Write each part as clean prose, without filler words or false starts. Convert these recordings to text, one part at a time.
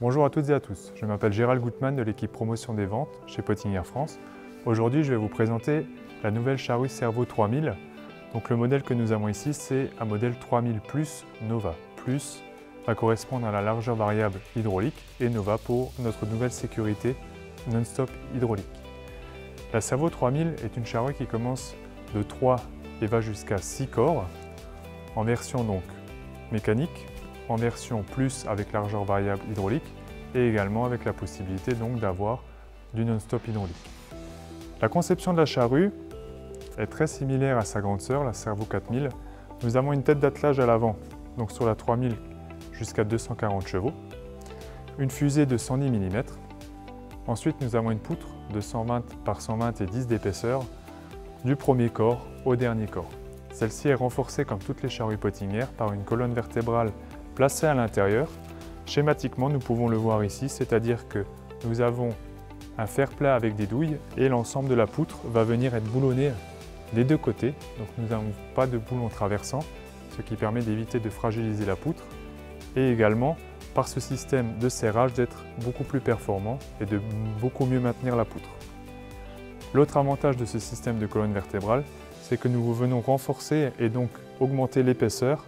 Bonjour à toutes et à tous, je m'appelle Gérald Gutmann de l'équipe promotion des ventes chez Pottinger France. Aujourd'hui, je vais vous présenter la nouvelle charrue Servo 3000. Donc le modèle que nous avons ici, c'est un modèle 3000 Plus Nova. Plus va correspondre à la largeur variable hydraulique et Nova pour notre nouvelle sécurité non-stop hydraulique. La Servo 3000 est une charrue qui commence de 3 et va jusqu'à 6 corps en version donc mécanique, en version plus avec largeur variable hydraulique et également avec la possibilité donc d'avoir du non-stop hydraulique. La conception de la charrue est très similaire à sa grande sœur, la Servo 4000. Nous avons une tête d'attelage à l'avant, donc sur la 3000 jusqu'à 240 chevaux, une fusée de 110 mm. Ensuite, nous avons une poutre de 120 par 120 et 10 d'épaisseur du premier corps au dernier corps. Celle-ci est renforcée comme toutes les charrues Pottinger par une colonne vertébrale placée à l'intérieur. Schématiquement, nous pouvons le voir ici, c'est-à-dire que nous avons un fer plat avec des douilles et l'ensemble de la poutre va venir être boulonné des deux côtés. Donc nous n'avons pas de boulon traversant, ce qui permet d'éviter de fragiliser la poutre et également par ce système de serrage d'être beaucoup plus performant et de beaucoup mieux maintenir la poutre. L'autre avantage de ce système de colonne vertébrale, c'est que nous venons renforcer et donc augmenter l'épaisseur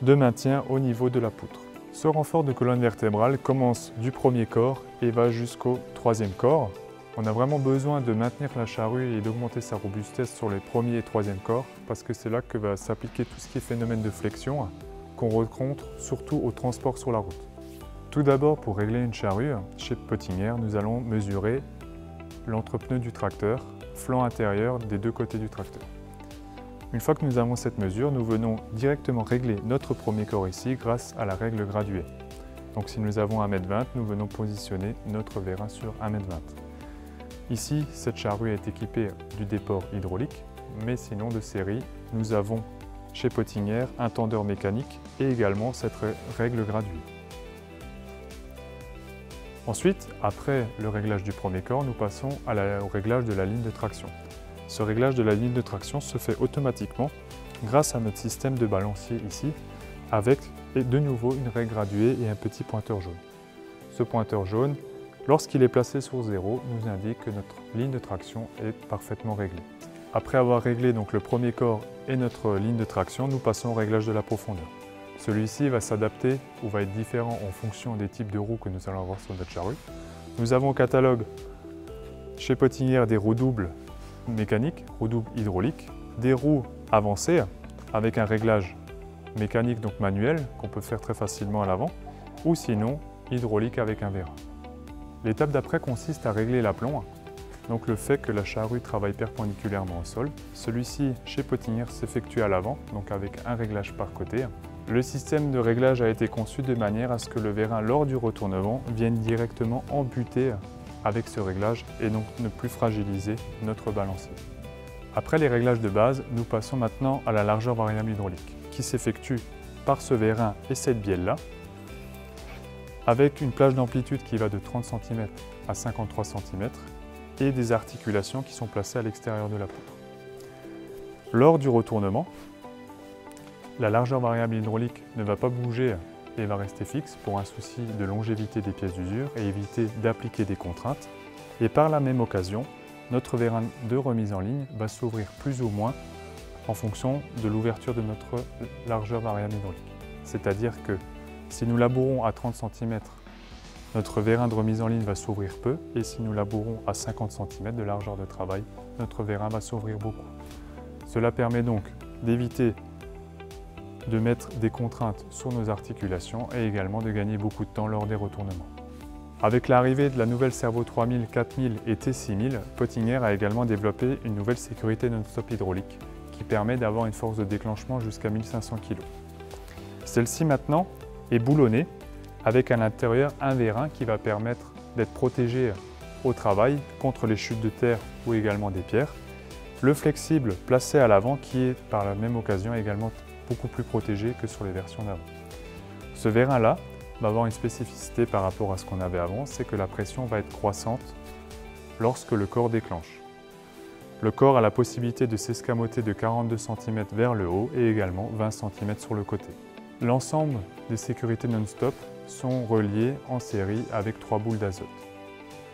de maintien au niveau de la poutre. Ce renfort de colonne vertébrale commence du premier corps et va jusqu'au troisième corps. On a vraiment besoin de maintenir la charrue et d'augmenter sa robustesse sur les premiers et troisième corps parce que c'est là que va s'appliquer tout ce qui est phénomène de flexion qu'on rencontre surtout au transport sur la route. Tout d'abord, pour régler une charrue, chez Pottinger, nous allons mesurer l'entrepneu du tracteur, flanc intérieur des deux côtés du tracteur. Une fois que nous avons cette mesure, nous venons directement régler notre premier corps ici grâce à la règle graduée. Donc si nous avons 1,20 m, nous venons positionner notre vérin sur 1,20 m. Ici, cette charrue est équipée du déport hydraulique, mais sinon de série, nous avons chez Pottinger un tendeur mécanique et également cette règle graduée. Ensuite, après le réglage du premier corps, nous passons au réglage de la ligne de traction. Ce réglage de la ligne de traction se fait automatiquement grâce à notre système de balancier ici, avec de nouveau une règle graduée et un petit pointeur jaune. Ce pointeur jaune, lorsqu'il est placé sur 0, nous indique que notre ligne de traction est parfaitement réglée. Après avoir réglé donc le premier corps et notre ligne de traction, nous passons au réglage de la profondeur. Celui-ci va s'adapter ou va être différent en fonction des types de roues que nous allons avoir sur notre charrue. Nous avons au catalogue chez Pottinger des roues doubles mécaniques, roues doubles hydrauliques, des roues avancées avec un réglage mécanique donc manuel qu'on peut faire très facilement à l'avant ou sinon hydraulique avec un vérin. L'étape d'après consiste à régler l'aplomb, donc le fait que la charrue travaille perpendiculairement au sol. Celui-ci chez Pottinger s'effectue à l'avant, donc avec un réglage par côté. Le système de réglage a été conçu de manière à ce que le vérin lors du retournement vienne directement embuter avec ce réglage et donc ne plus fragiliser notre balancier. Après les réglages de base, nous passons maintenant à la largeur variable hydraulique qui s'effectue par ce vérin et cette bielle-là avec une plage d'amplitude qui va de 30 cm à 53 cm et des articulations qui sont placées à l'extérieur de la poutre. Lors du retournement, la largeur variable hydraulique ne va pas bouger et va rester fixe pour un souci de longévité des pièces d'usure et éviter d'appliquer des contraintes. Et par la même occasion, notre vérin de remise en ligne va s'ouvrir plus ou moins en fonction de l'ouverture de notre largeur variable hydraulique. C'est-à-dire que si nous labourons à 30 cm, notre vérin de remise en ligne va s'ouvrir peu et si nous labourons à 50 cm de largeur de travail, notre vérin va s'ouvrir beaucoup. Cela permet donc d'éviter de mettre des contraintes sur nos articulations et également de gagner beaucoup de temps lors des retournements. Avec l'arrivée de la nouvelle Servo 3000, 4000 et T6000, Pottinger a également développé une nouvelle sécurité non-stop hydraulique qui permet d'avoir une force de déclenchement jusqu'à 1500 kg. Celle-ci maintenant est boulonnée avec à l'intérieur un vérin qui va permettre d'être protégé au travail contre les chutes de terre ou également des pierres. Le flexible placé à l'avant qui est par la même occasion également beaucoup plus protégé que sur les versions d'avant. Ce vérin-là va avoir une spécificité par rapport à ce qu'on avait avant, c'est que la pression va être croissante lorsque le corps déclenche. Le corps a la possibilité de s'escamoter de 42 cm vers le haut et également 20 cm sur le côté. L'ensemble des sécurités non-stop sont reliés en série avec 3 boules d'azote.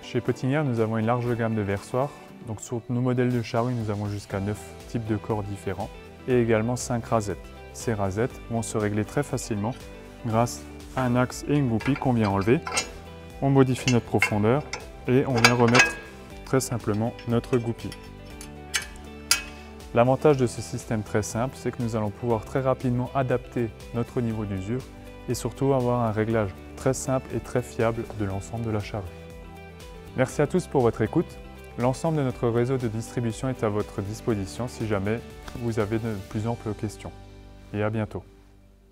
Chez Petinière, nous avons une large gamme de versoirs. Donc sur nos modèles de charrue, nous avons jusqu'à 9 types de corps différents et également 5 rasettes. Ces rasettes vont se régler très facilement grâce à un axe et une goupille qu'on vient enlever. On modifie notre profondeur et on vient remettre très simplement notre goupille. L'avantage de ce système très simple, c'est que nous allons pouvoir très rapidement adapter notre niveau d'usure et surtout avoir un réglage très simple et très fiable de l'ensemble de la charrue. Merci à tous pour votre écoute. L'ensemble de notre réseau de distribution est à votre disposition si jamais vous avez de plus amples questions. Et à bientôt.